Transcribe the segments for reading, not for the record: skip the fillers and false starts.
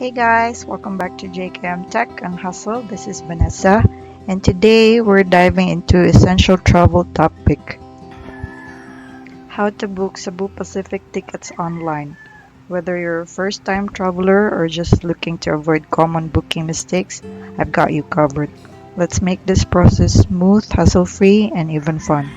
Hey guys, welcome back to JKM Tech Hustle. This is Vanessa, and today we're diving into essential travel topic: how to book Cebu Pacific tickets online. Whether you're a first-time traveler or just looking to avoid common booking mistakes, I've got you covered. Let's make this process smooth, hassle-free, and even fun.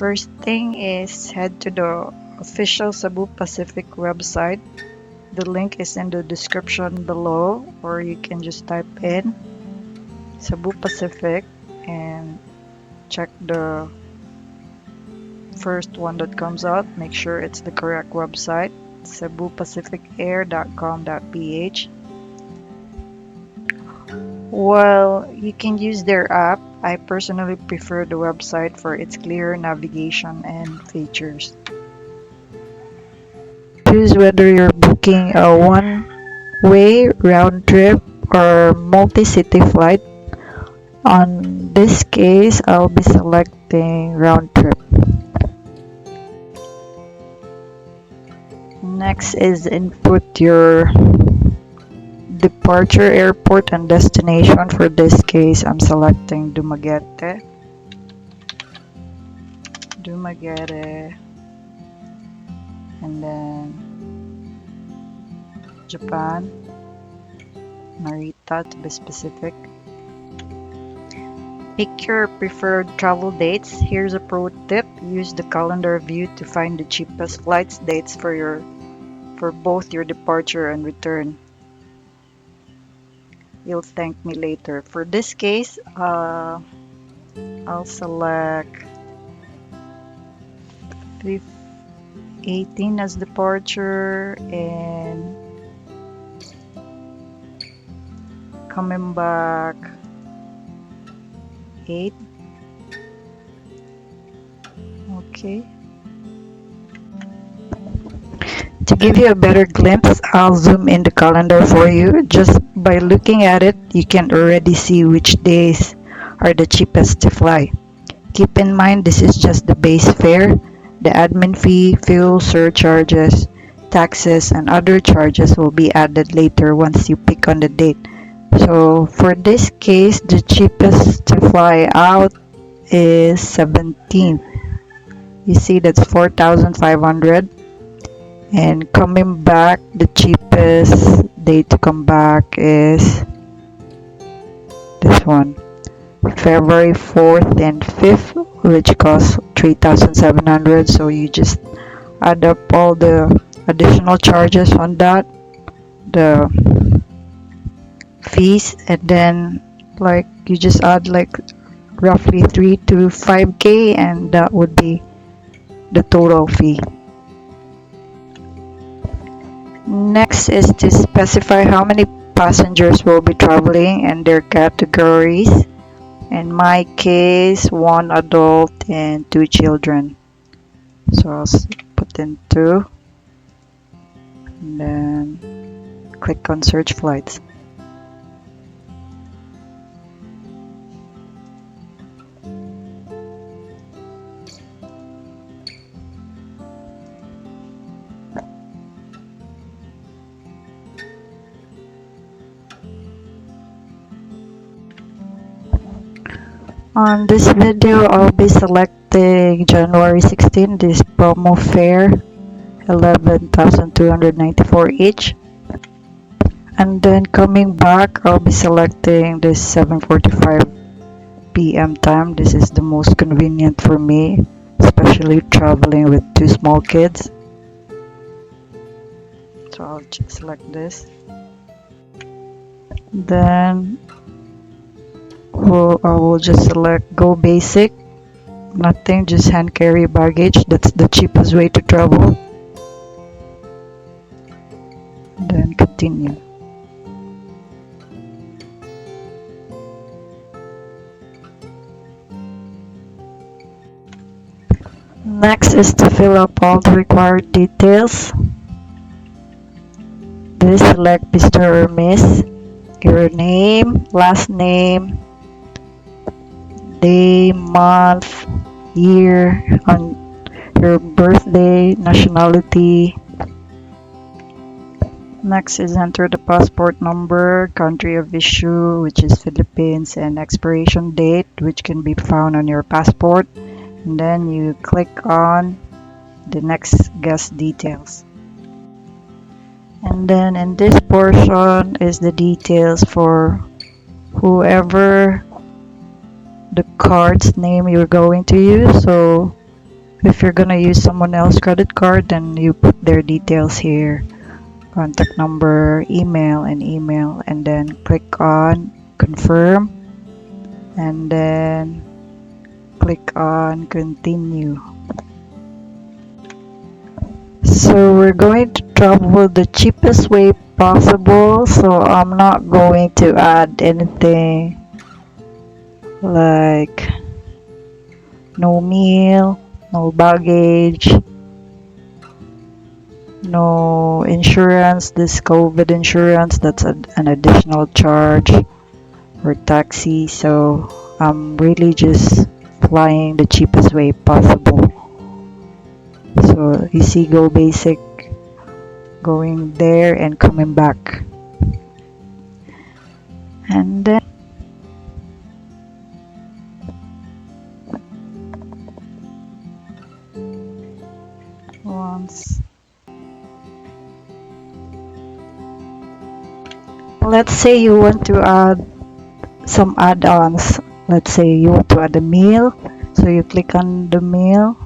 First thing is head to the official Cebu Pacific website. The link is in the description below, or you can just type in Cebu Pacific and check the first one that comes out. Make sure it's the correct website, cebupacificair.com.ph. Well, you can use their app. I personally prefer the website for its clear navigation and features. Choose whether you're booking a one-way round trip or multi-city flight. On this case, I'll be selecting round trip. Next is input your departure airport and destination. For this case, I'm selecting Dumaguete. And then Japan, Narita to be specific. Pick your preferred travel dates. Here's a pro tip: use the calendar view to find the cheapest flights dates for both your departure and return. You'll thank me later. For this case, I'll select 18 as departure and coming back 8. Okay. To give you a better glimpse, I'll zoom in the calendar for you. Just by looking at it, you can already see which days are the cheapest to fly. Keep in mind, this is just the base fare. The admin fee, fuel surcharges, taxes, and other charges will be added later once you pick on the date. So for this case, the cheapest to fly out is 17th. You see, that's 4,500. And coming back, the cheapest day to come back is this one, February 4th and 5th, which costs 3,700. So you just add up all the additional charges on that, the fees, and then you just add roughly 3 to 5k, and that would be the total fee. Next is to specify how many passengers will be traveling and their categories. In my case, 1 adult and 2 children. So I'll put in 2 and then click on search flights. On this video, I'll be selecting January 16, this promo fare, 11,294 each. And then coming back, I'll be selecting this 7:45 p.m. time. This is the most convenient for me, especially traveling with 2 small kids. So I'll just select this. Then I will just select Go Basic. Nothing, just hand carry baggage. That's the cheapest way to travel. Then continue. Next is to fill up all the required details. This select Mr. or Miss, your name, last name, day, month, year on your birthday, nationality. Next is enter the passport number, country of issue, which is Philippines, and expiration date, which can be found on your passport. And then you click on the next guest details. And then in this portion is the details for whoever the card's name you're going to use. So if you're gonna use someone else's credit card, then you put their details here, contact number, email, and then click on confirm, and then click on continue. So we're going to travel the cheapest way possible, so I'm not going to add anything like no meal, no baggage, no insurance. This COVID insurance, that's an additional charge, or taxi. So I'm really just flying the cheapest way possible. So you see, go basic, going there and coming back. And then once, let's say you want to add some add-ons. Let's say you want to add a meal, so you click on the meal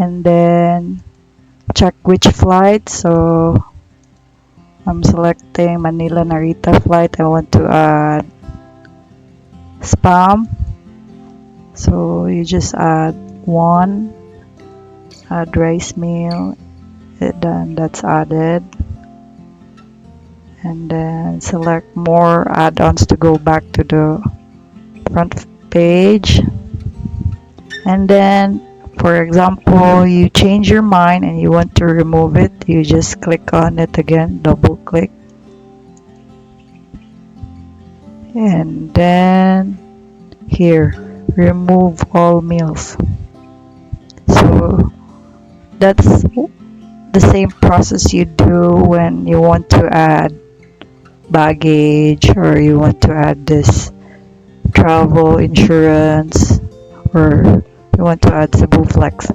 and then check which flight. So I'm selecting Manila Narita flight. I want to add spam, so you just add one, add rice meal, then that's added, and then select more add-ons to go back to the front page. And then, for example, you change your mind and you want to remove it, you just click on it again, double click, and then here, remove all meals. So that's the same process you do when you want to add baggage, or you want to add this travel insurance, or you want to add Cebu Flex.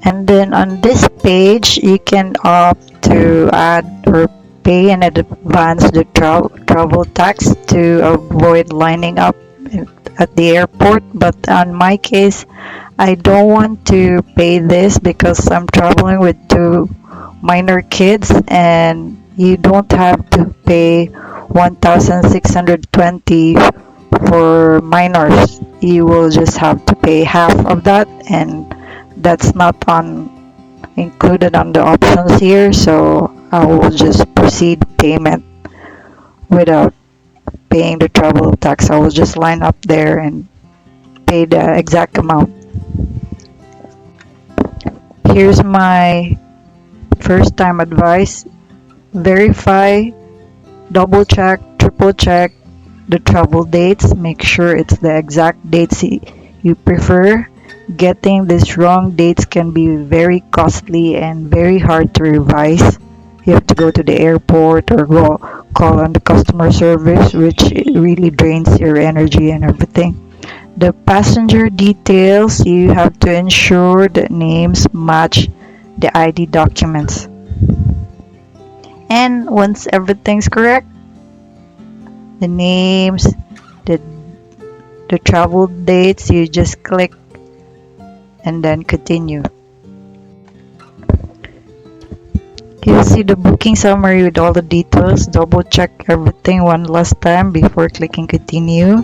And then on this page, you can opt to add or pay in advance the travel tax to avoid lining up at the airport. But on my case, I don't want to pay this because I'm traveling with two minor kids, and you don't have to pay 1,620 for minors. You will just have to pay half of that, and that's not included on the options here. So I will just proceed payment without paying the travel tax. I will just line up there and pay the exact amount. Here's my first time advice: verify, double check, triple check the travel dates. Make sure it's the exact dates you prefer. Getting these wrong dates can be very costly and very hard to revise. You have to go to the airport or go call on the customer service, which really drains your energy and everything. The passenger details, you have to ensure the names match the ID documents. And once everything's correct, the names, the travel dates, you just click and then continue. You'll see the booking summary with all the details. Double check everything one last time before clicking continue.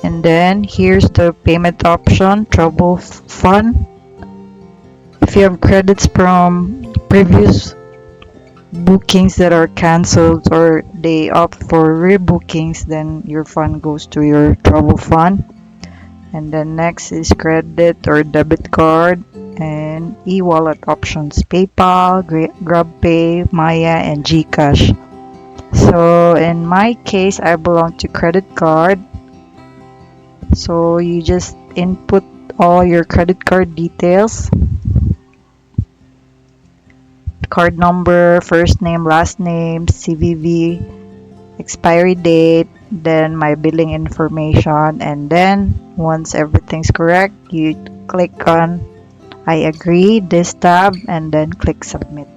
And then here's the payment option, travel fund. If you have credits from previous bookings that are canceled or they opt for rebookings, then your fund goes to your travel fund. And then next is credit or debit card and e-wallet options, PayPal, GrabPay, Maya, and GCash. So in my case, I belong to credit card. So you just input all your credit card details, card number, first name, last name, CVV, expiry date, then my billing information, and then once everything's correct, you click on I agree this tab and then click submit.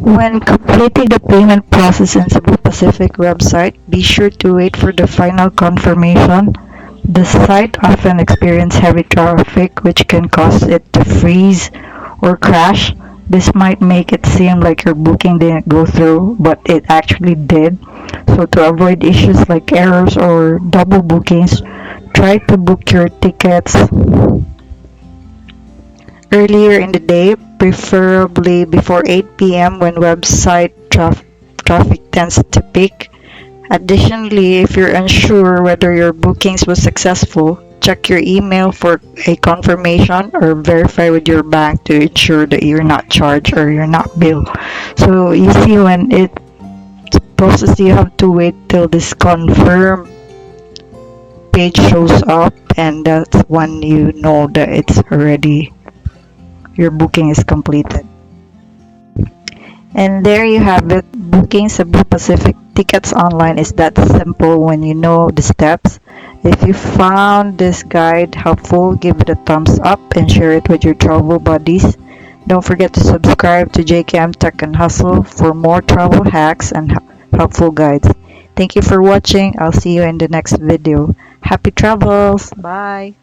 When completing the payment process in Cebu Pacific website, be sure to wait for the final confirmation. The site often experiences heavy traffic which can cause it to freeze or crash. This might make it seem like your booking didn't go through, but it actually did. So to avoid issues like errors or double bookings, try to book your tickets earlier in the day, preferably before 8 p.m. when website traffic tends to peak. Additionally, if you're unsure whether your bookings was successful, check your email for a confirmation or verify with your bank to ensure that you're not charged or you're not billed. So you see when it process, you have to wait till this confirm page shows up, and that's when you know that it's already your booking is completed. And there you have it. Booking Cebu Pacific tickets online is that simple when you know the steps. If you found this guide helpful, give it a thumbs up and share it with your travel buddies. Don't forget to subscribe to JKM Tech and Hustle for more travel hacks and helpful guides. Thank you for watching. I'll see you in the next video. Happy travels. Bye.